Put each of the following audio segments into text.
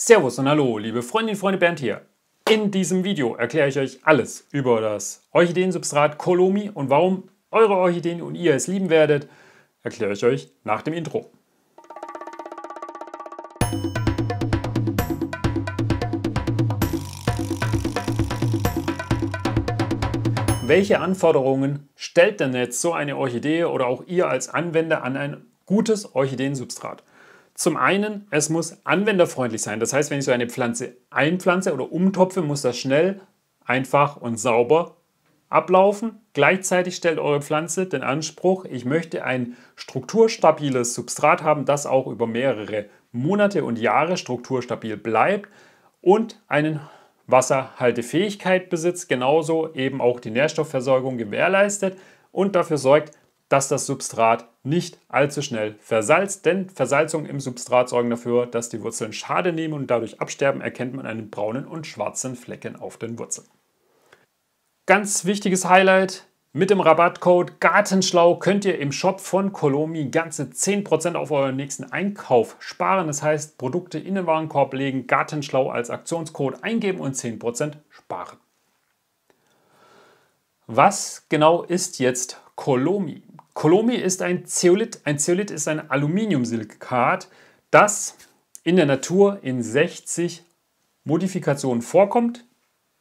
Servus und hallo, liebe Freundinnen und Freunde, Bernd hier. In diesem Video erkläre ich euch alles über das Orchideensubstrat Colomi und warum eure Orchideen und ihr es lieben werdet, erkläre ich euch nach dem Intro. Welche Anforderungen stellt denn jetzt so eine Orchidee oder auch ihr als Anwender an ein gutes Orchideensubstrat? Zum einen, es muss anwenderfreundlich sein. Das heißt, wenn ich so eine Pflanze einpflanze oder umtopfe, muss das schnell, einfach und sauber ablaufen. Gleichzeitig stellt eure Pflanze den Anspruch, ich möchte ein strukturstabiles Substrat haben, das auch über mehrere Monate und Jahre strukturstabil bleibt und eine Wasserhaltefähigkeit besitzt, genauso eben auch die Nährstoffversorgung gewährleistet und dafür sorgt, dass das Substrat nicht allzu schnell versalzt, denn Versalzungen im Substrat sorgen dafür, dass die Wurzeln Schaden nehmen und dadurch absterben, erkennt man einen braunen und schwarzen Flecken auf den Wurzeln. Ganz wichtiges Highlight, mit dem Rabattcode GARTENSCHLAU könnt ihr im Shop von Colomi ganze 10% auf euren nächsten Einkauf sparen. Das heißt, Produkte in den Warenkorb legen, GARTENSCHLAU als Aktionscode eingeben und 10% sparen. Was genau ist jetzt Colomi? Colomi ist ein Zeolit. Ein Zeolit ist ein Aluminiumsilikat, das in der Natur in 60 Modifikationen vorkommt.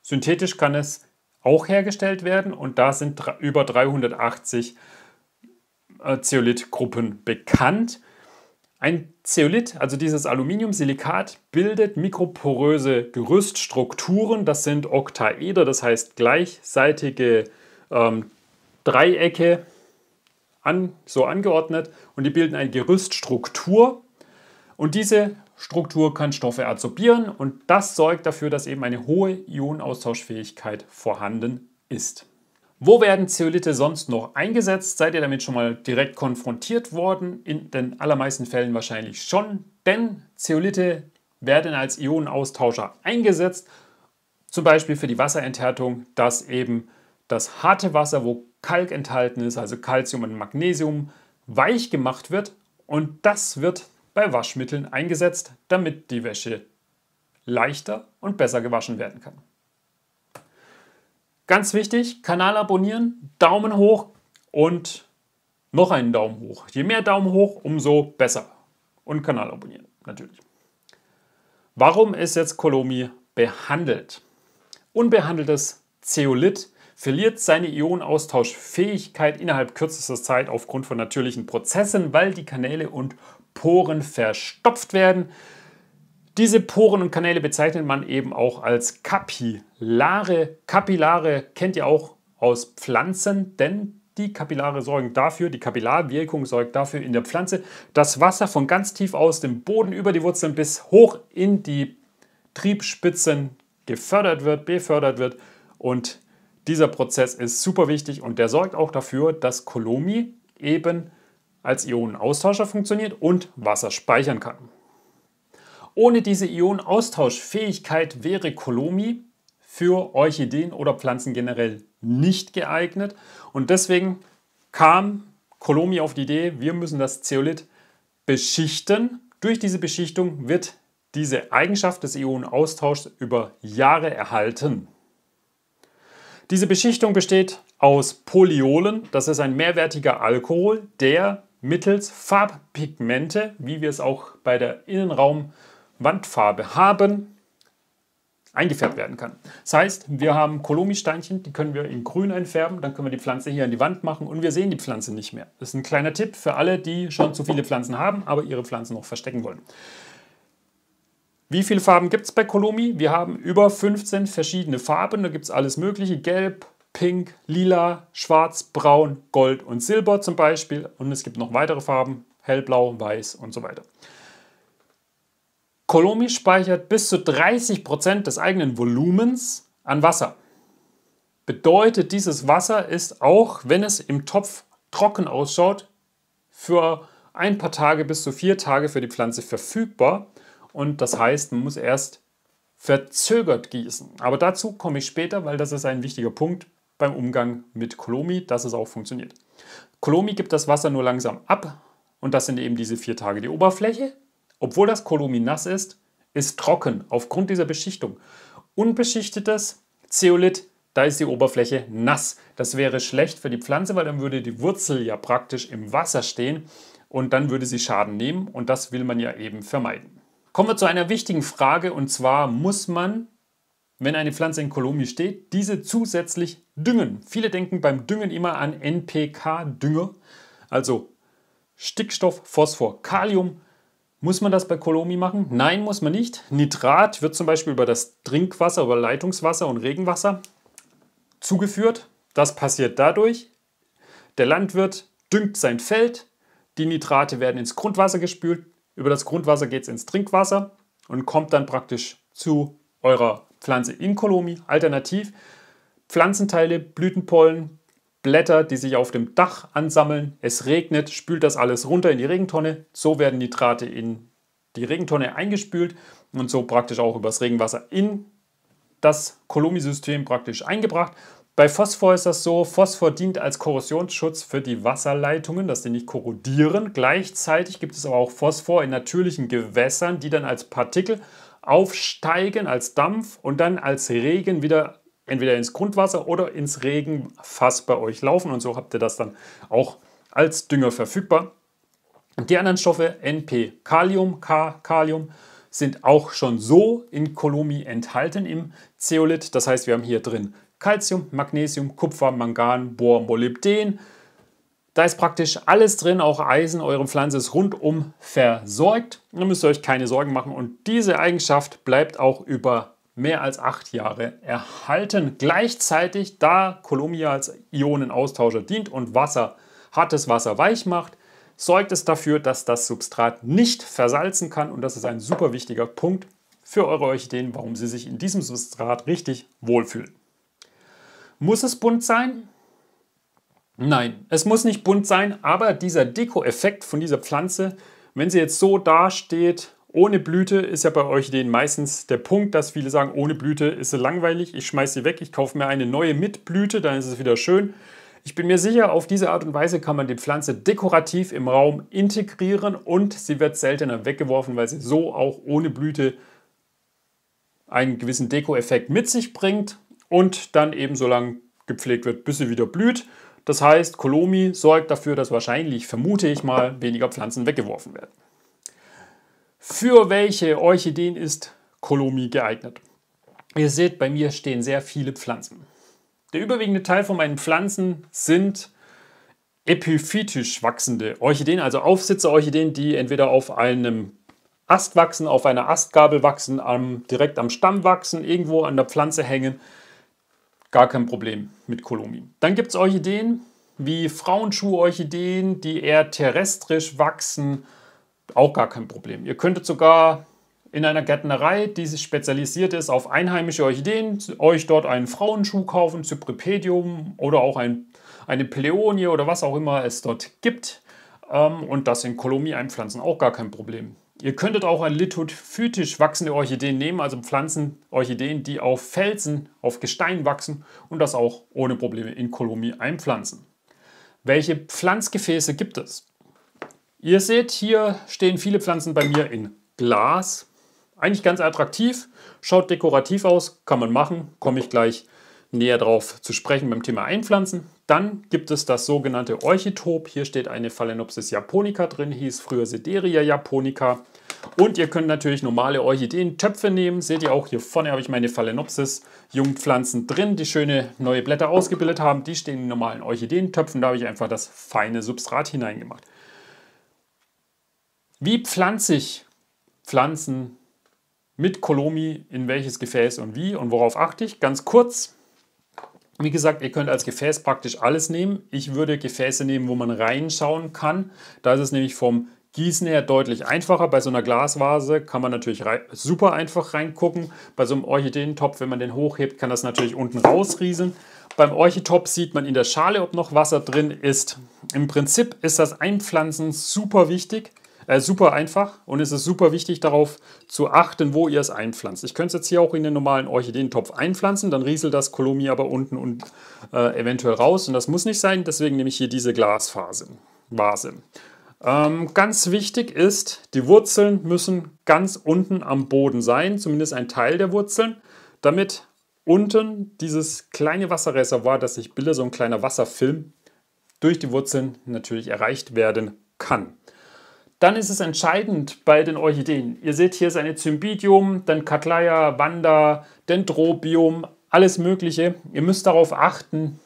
Synthetisch kann es auch hergestellt werden und da sind über 380 Zeolithgruppen bekannt. Ein Zeolit, also dieses Aluminiumsilikat, bildet mikroporöse Gerüststrukturen. Das sind Oktaeder, das heißt gleichseitige Dreiecke, so angeordnet, und die bilden eine Gerüststruktur und diese Struktur kann Stoffe adsorbieren und das sorgt dafür, dass eben eine hohe Ionenaustauschfähigkeit vorhanden ist. Wo werden Zeolithe sonst noch eingesetzt? Seid ihr damit schon mal direkt konfrontiert worden? In den allermeisten Fällen wahrscheinlich schon, denn Zeolithe werden als Ionenaustauscher eingesetzt, zum Beispiel für die Wasserenthärtung, dass eben das harte Wasser, wo Kalk enthalten ist, also Calcium und Magnesium, weich gemacht wird und das wird bei Waschmitteln eingesetzt, damit die Wäsche leichter und besser gewaschen werden kann. Ganz wichtig, Kanal abonnieren, Daumen hoch und noch einen Daumen hoch. Je mehr Daumen hoch, umso besser. Und Kanal abonnieren, natürlich. Warum ist jetzt Colomi behandelt? Unbehandeltes Zeolit verliert seine Ionenaustauschfähigkeit innerhalb kürzester Zeit aufgrund von natürlichen Prozessen, weil die Kanäle und Poren verstopft werden. Diese Poren und Kanäle bezeichnet man eben auch als Kapillare. Kapillare kennt ihr auch aus Pflanzen, denn die Kapillare sorgen dafür, die Kapillarwirkung sorgt dafür in der Pflanze, dass Wasser von ganz tief aus dem Boden über die Wurzeln bis hoch in die Triebspitzen befördert wird und dieser Prozess ist super wichtig und der sorgt auch dafür, dass Colomi eben als Ionenaustauscher funktioniert und Wasser speichern kann. Ohne diese Ionenaustauschfähigkeit wäre Colomi für Orchideen oder Pflanzen generell nicht geeignet und deswegen kam Colomi auf die Idee, wir müssen das Zeolit beschichten. Durch diese Beschichtung wird diese Eigenschaft des Ionenaustauschs über Jahre erhalten. Diese Beschichtung besteht aus Polyolen, das ist ein mehrwertiger Alkohol, der mittels Farbpigmente, wie wir es auch bei der Innenraumwandfarbe haben, eingefärbt werden kann. Das heißt, wir haben Colomi-Steinchen, die können wir in grün einfärben, dann können wir die Pflanze hier an die Wand machen und wir sehen die Pflanze nicht mehr. Das ist ein kleiner Tipp für alle, die schon zu viele Pflanzen haben, aber ihre Pflanzen noch verstecken wollen. Wie viele Farben gibt es bei Colomi? Wir haben über 15 verschiedene Farben. Da gibt es alles mögliche. Gelb, Pink, Lila, Schwarz, Braun, Gold und Silber zum Beispiel. Und es gibt noch weitere Farben. Hellblau, Weiß und so weiter. Colomi speichert bis zu 30% des eigenen Volumens an Wasser. Bedeutet, dieses Wasser ist auch, wenn es im Topf trocken ausschaut, für ein paar Tage bis zu 4 Tage für die Pflanze verfügbar. Und das heißt, man muss erst verzögert gießen. Aber dazu komme ich später, weil das ist ein wichtiger Punkt beim Umgang mit Colomi, dass es auch funktioniert. Colomi gibt das Wasser nur langsam ab und das sind eben diese 4 Tage. Die Oberfläche, obwohl das Colomi nass ist ist trocken aufgrund dieser Beschichtung. Unbeschichtetes Zeolit, da ist die Oberfläche nass. Das wäre schlecht für die Pflanze, weil dann würde die Wurzel ja praktisch im Wasser stehen und dann würde sie Schaden nehmen und das will man ja eben vermeiden. Kommen wir zu einer wichtigen Frage und zwar muss man, wenn eine Pflanze in Kolomi steht, diese zusätzlich düngen. Viele denken beim Düngen immer an NPK-Dünger, also Stickstoff, Phosphor, Kalium. Muss man das bei Kolomi machen? Nein, muss man nicht. Nitrat wird zum Beispiel über das Trinkwasser, über Leitungswasser und Regenwasser zugeführt. Das passiert dadurch, der Landwirt düngt sein Feld, die Nitrate werden ins Grundwasser gespült, über das Grundwasser geht es ins Trinkwasser und kommt dann praktisch zu eurer Pflanze in Kolomi. Alternativ Pflanzenteile, Blütenpollen, Blätter, die sich auf dem Dach ansammeln. Es regnet, spült das alles runter in die Regentonne. So werden Nitrate in die Regentonne eingespült und so praktisch auch übers Regenwasser in das Kolomi-System praktisch eingebracht. Bei Phosphor ist das so, Phosphor dient als Korrosionsschutz für die Wasserleitungen, dass die nicht korrodieren. Gleichzeitig gibt es aber auch Phosphor in natürlichen Gewässern, die dann als Partikel aufsteigen, als Dampf und dann als Regen wieder entweder ins Grundwasser oder ins Regenfass bei euch laufen. Und so habt ihr das dann auch als Dünger verfügbar. Und die anderen Stoffe, NP, Kalium, K, Kalium, sind auch schon so in Kolomi enthalten im Zeolit. Das heißt, wir haben hier drin Calcium, Magnesium, Kupfer, Mangan, Bor, Molybden. Da ist praktisch alles drin, auch Eisen. Eure Pflanze ist rundum versorgt. Da müsst ihr euch keine Sorgen machen. Und diese Eigenschaft bleibt auch über mehr als 8 Jahre erhalten. Gleichzeitig, da Kolomi als Ionenaustauscher dient und hartes Wasser weich macht, sorgt es dafür, dass das Substrat nicht versalzen kann. Und das ist ein super wichtiger Punkt für eure Orchideen, warum sie sich in diesem Substrat richtig wohlfühlen. Muss es bunt sein? Nein, es muss nicht bunt sein, aber dieser Deko-Effekt von dieser Pflanze, wenn sie jetzt so dasteht, ohne Blüte, ist ja bei Orchideen meistens der Punkt, dass viele sagen, ohne Blüte ist sie langweilig, ich schmeiße sie weg, ich kaufe mir eine neue mit Blüte, dann ist es wieder schön. Ich bin mir sicher, auf diese Art und Weise kann man die Pflanze dekorativ im Raum integrieren und sie wird seltener weggeworfen, weil sie so auch ohne Blüte einen gewissen Deko-Effekt mit sich bringt und dann eben so lange gepflegt wird, bis sie wieder blüht. Das heißt, Kolomi sorgt dafür, dass wahrscheinlich, vermute ich mal, weniger Pflanzen weggeworfen werden. Für welche Orchideen ist Kolomi geeignet? Ihr seht, bei mir stehen sehr viele Pflanzen. Der überwiegende Teil von meinen Pflanzen sind epiphytisch wachsende Orchideen, also Aufsitzer-Orchideen, die entweder auf einem Ast wachsen, auf einer Astgabel wachsen, direkt am Stamm wachsen, irgendwo an der Pflanze hängen. Gar kein Problem mit Kolomi. Dann gibt es Orchideen wie Frauenschuh-Orchideen, die eher terrestrisch wachsen. Auch gar kein Problem. Ihr könntet sogar in einer Gärtnerei, die sich spezialisiert ist auf einheimische Orchideen, euch dort einen Frauenschuh kaufen, Cypripedium oder auch eine Pleonie oder was auch immer es dort gibt und das in Kolomi einpflanzen. Auch gar kein Problem. Ihr könntet auch ein lithophytisch wachsende Orchideen nehmen, also Pflanzenorchideen, die auf Felsen, auf Gestein wachsen und das auch ohne Probleme in Kolomi einpflanzen. Welche Pflanzgefäße gibt es? Ihr seht, hier stehen viele Pflanzen bei mir in Glas. Eigentlich ganz attraktiv, schaut dekorativ aus, kann man machen, komme ich gleich näher drauf zu sprechen beim Thema Einpflanzen. Dann gibt es das sogenannte Orchitop. Hier steht eine Phalaenopsis japonica drin, hieß früher Sederia japonica. Und ihr könnt natürlich normale Orchideentöpfe nehmen. Seht ihr auch, hier vorne habe ich meine Phalaenopsis Jungpflanzen drin, die schöne neue Blätter ausgebildet haben. Die stehen in normalen Orchideentöpfen, da habe ich einfach das feine Substrat hineingemacht. Wie pflanze ich Pflanzen mit Kolomi, in welches Gefäß und wie und worauf achte ich? Ganz kurz. Wie gesagt, ihr könnt als Gefäß praktisch alles nehmen. Ich würde Gefäße nehmen, wo man reinschauen kann. Da ist es nämlich vom Gießen her deutlich einfacher. Bei so einer Glasvase kann man natürlich super einfach reingucken. Bei so einem Orchideentopf, wenn man den hochhebt, kann das natürlich unten rausrieseln. Beim Orchitop sieht man in der Schale, ob noch Wasser drin ist. Im Prinzip ist das Einpflanzen super wichtig. Super einfach und es ist super wichtig darauf zu achten, wo ihr es einpflanzt. Ich könnte es jetzt hier auch in den normalen Orchideentopf einpflanzen, dann rieselt das Kolomi aber unten und eventuell raus und das muss nicht sein, deswegen nehme ich hier diese Glasvase. Ganz wichtig ist, die Wurzeln müssen ganz unten am Boden sein, zumindest ein Teil der Wurzeln, damit unten dieses kleine Wasserreservoir, das sich bildet, so ein kleiner Wasserfilm, durch die Wurzeln natürlich erreicht werden kann. Dann ist es entscheidend bei den Orchideen. Ihr seht, hier ist eine Cymbidium, dann Cattleya, Vanda, Dendrobium, alles Mögliche. Ihr müsst darauf achten,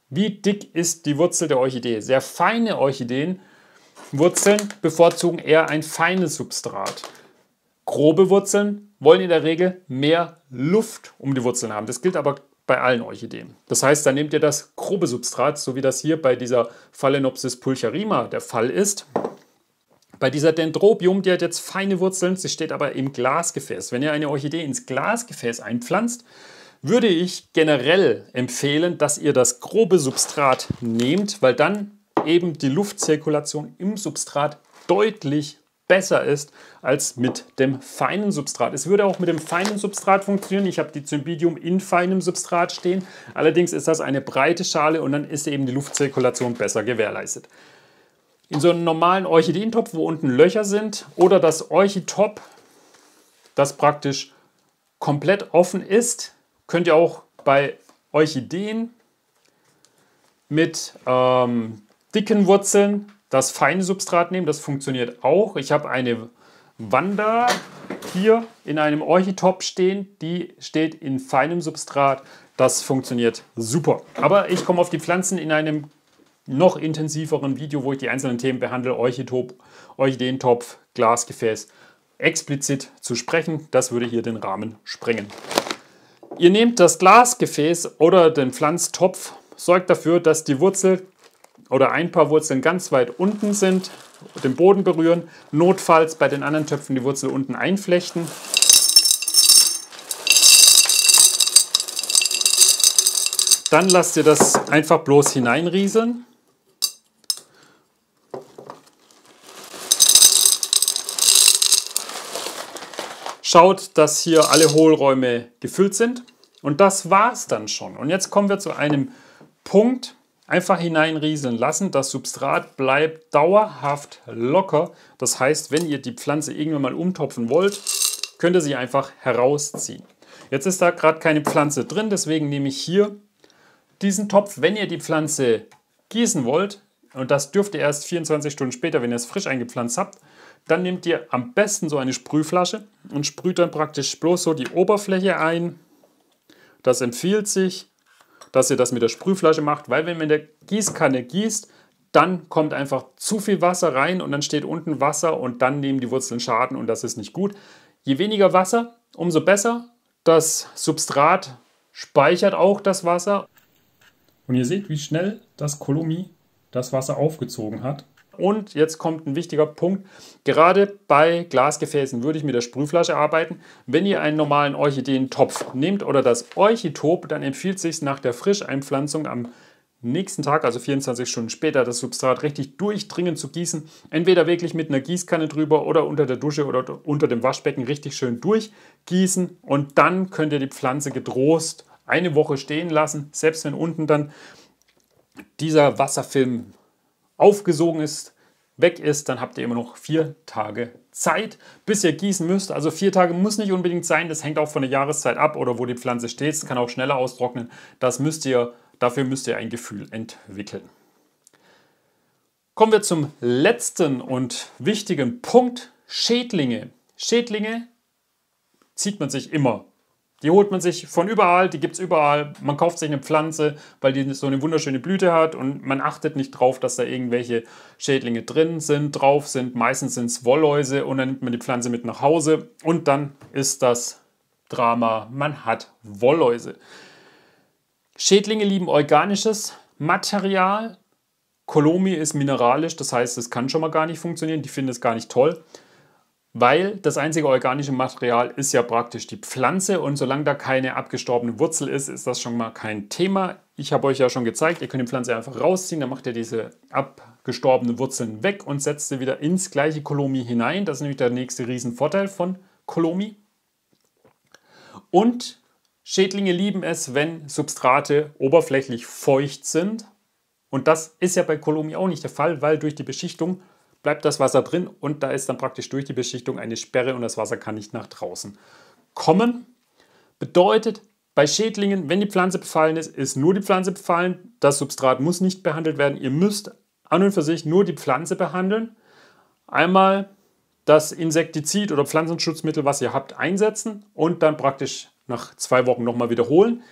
wie dick ist die Wurzel der Orchidee. Sehr feine Orchideen, Wurzeln bevorzugen eher ein feines Substrat. Grobe Wurzeln wollen in der Regel mehr Luft um die Wurzeln haben. Das gilt aber bei allen Orchideen. Das heißt, dann nehmt ihr das grobe Substrat, so wie das hier bei dieser Phalaenopsis pulcherrima der Fall ist. Bei dieser Dendrobium, die hat jetzt feine Wurzeln, sie steht aber im Glasgefäß. Wenn ihr eine Orchidee ins Glasgefäß einpflanzt, würde ich generell empfehlen, dass ihr das grobe Substrat nehmt, weil dann eben die Luftzirkulation im Substrat deutlich besser ist als mit dem feinen Substrat. Es würde auch mit dem feinen Substrat funktionieren. Ich habe die Cymbidium in feinem Substrat stehen. Allerdings ist das eine breite Schale und dann ist eben die Luftzirkulation besser gewährleistet. In so einem normalen Orchideentopf, wo unten Löcher sind, oder das Orchitop, das praktisch komplett offen ist, könnt ihr auch bei Orchideen mit dicken Wurzeln das feine Substrat nehmen. Das funktioniert auch. Ich habe eine Vanda hier in einem Orchitop stehen, die steht in feinem Substrat. Das funktioniert super. Aber ich komme auf die Pflanzen in einem noch intensiveren Video, wo ich die einzelnen Themen behandle, Orchitop, Orchideentopf, Glasgefäß, explizit zu sprechen. Das würde hier den Rahmen sprengen. Ihr nehmt das Glasgefäß oder den Pflanztopf, sorgt dafür, dass die Wurzel oder ein paar Wurzeln ganz weit unten sind, den Boden berühren, notfalls bei den anderen Töpfen die Wurzel unten einflechten. Dann lasst ihr das einfach bloß hineinrieseln. Schaut, dass hier alle Hohlräume gefüllt sind. Und das war es dann schon. Und jetzt kommen wir zu einem Punkt, einfach hineinrieseln lassen. Das Substrat bleibt dauerhaft locker. Das heißt, wenn ihr die Pflanze irgendwann mal umtopfen wollt, könnt ihr sie einfach herausziehen. Jetzt ist da gerade keine Pflanze drin, deswegen nehme ich hier diesen Topf. Wenn ihr die Pflanze gießen wollt, und das dürft ihr erst 24 Stunden später, wenn ihr es frisch eingepflanzt habt, dann nehmt ihr am besten so eine Sprühflasche und sprüht dann praktisch bloß so die Oberfläche ein. Das empfiehlt sich, dass ihr das mit der Sprühflasche macht, weil wenn man in der Gießkanne gießt, dann kommt einfach zu viel Wasser rein und dann steht unten Wasser und dann nehmen die Wurzeln Schaden und das ist nicht gut. Je weniger Wasser, umso besser. Das Substrat speichert auch das Wasser. Und ihr seht, wie schnell das Colomi das Wasser aufgezogen hat. Und jetzt kommt ein wichtiger Punkt. Gerade bei Glasgefäßen würde ich mit der Sprühflasche arbeiten. Wenn ihr einen normalen Orchideentopf nehmt oder das Orchitop, dann empfiehlt es sich nach der Frischeinpflanzung am nächsten Tag, also 24 Stunden später, das Substrat richtig durchdringend zu gießen. Entweder wirklich mit einer Gießkanne drüber oder unter der Dusche oder unter dem Waschbecken richtig schön durchgießen. Und dann könnt ihr die Pflanze getrost eine Woche stehen lassen, selbst wenn unten dann dieser Wasserfilm aufgesogen ist, weg ist, dann habt ihr immer noch 4 Tage Zeit, bis ihr gießen müsst. Also 4 Tage muss nicht unbedingt sein, das hängt auch von der Jahreszeit ab oder wo die Pflanze steht. Es kann auch schneller austrocknen. Dafür müsst ihr ein Gefühl entwickeln. Kommen wir zum letzten und wichtigen Punkt, Schädlinge. Schädlinge zieht man sich immer. Die holt man sich von überall, die gibt es überall. Man kauft sich eine Pflanze, weil die so eine wunderschöne Blüte hat und man achtet nicht drauf, dass da irgendwelche Schädlinge drin sind, drauf sind. Meistens sind es Wollläuse und dann nimmt man die Pflanze mit nach Hause und dann ist das Drama, man hat Wollläuse. Schädlinge lieben organisches Material. Colomi ist mineralisch, das heißt, es kann schon mal gar nicht funktionieren, die finden es gar nicht toll. Weil das einzige organische Material ist ja praktisch die Pflanze und solange da keine abgestorbene Wurzel ist, ist das schon mal kein Thema. Ich habe euch ja schon gezeigt, ihr könnt die Pflanze einfach rausziehen, dann macht ihr diese abgestorbenen Wurzeln weg und setzt sie wieder ins gleiche Colomi hinein. Das ist nämlich der nächste Riesenvorteil von Colomi. Und Schädlinge lieben es, wenn Substrate oberflächlich feucht sind. Und das ist ja bei Colomi auch nicht der Fall, weil durch die Beschichtung bleibt das Wasser drin und da ist dann praktisch durch die Beschichtung eine Sperre und das Wasser kann nicht nach draußen kommen. Bedeutet, bei Schädlingen, wenn die Pflanze befallen ist, ist nur die Pflanze befallen. Das Substrat muss nicht behandelt werden. Ihr müsst an und für sich nur die Pflanze behandeln. Einmal das Insektizid oder Pflanzenschutzmittel, was ihr habt, einsetzen und dann praktisch nach 2 Wochen nochmal wiederholen.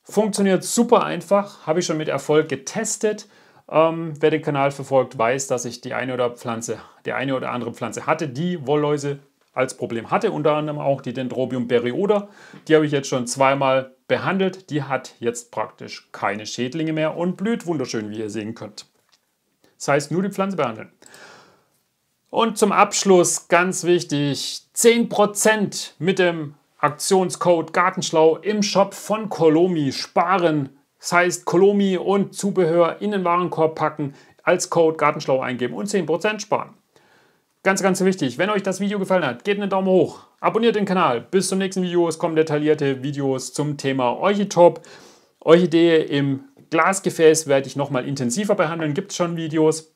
Funktioniert super einfach, habe ich schon mit Erfolg getestet. Wer den Kanal verfolgt, weiß, dass ich die eine oder andere Pflanze hatte, die Wollläuse als Problem hatte, unter anderem auch die Dendrobium berryoder. Die habe ich jetzt schon 2-mal behandelt. Die hat jetzt praktisch keine Schädlinge mehr und blüht wunderschön, wie ihr sehen könnt. Das heißt, nur die Pflanze behandeln. Und zum Abschluss ganz wichtig, 10% mit dem Aktionscode Gartenschlau im Shop von Colomi sparen. Das heißt, Colomi und Zubehör in den Warenkorb packen, als Code Gartenschlau eingeben und 10% sparen. Ganz, ganz wichtig, wenn euch das Video gefallen hat, gebt einen Daumen hoch, abonniert den Kanal. Bis zum nächsten Video, es kommen detaillierte Videos zum Thema Orchitop. Orchidee im Glasgefäß werde ich nochmal intensiver behandeln, gibt es schon Videos.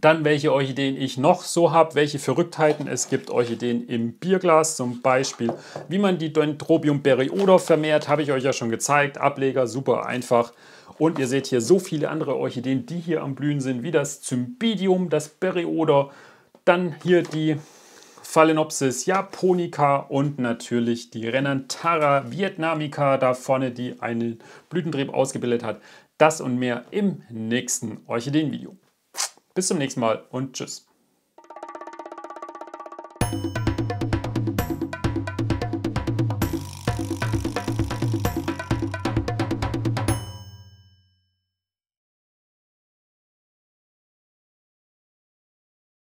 Dann, welche Orchideen ich noch so habe, welche Verrücktheiten es gibt. Orchideen im Bierglas zum Beispiel. Wie man die Dendrobium berryoder vermehrt, habe ich euch ja schon gezeigt. Ableger, super einfach. Und ihr seht hier so viele andere Orchideen, die hier am Blühen sind, wie das Cymbidium, das Berryoder. Dann hier die Phalaenopsis japonica und natürlich die Renantara vietnamica da vorne, die einen Blütentrieb ausgebildet hat. Das und mehr im nächsten Orchideenvideo. Bis zum nächsten Mal und tschüss.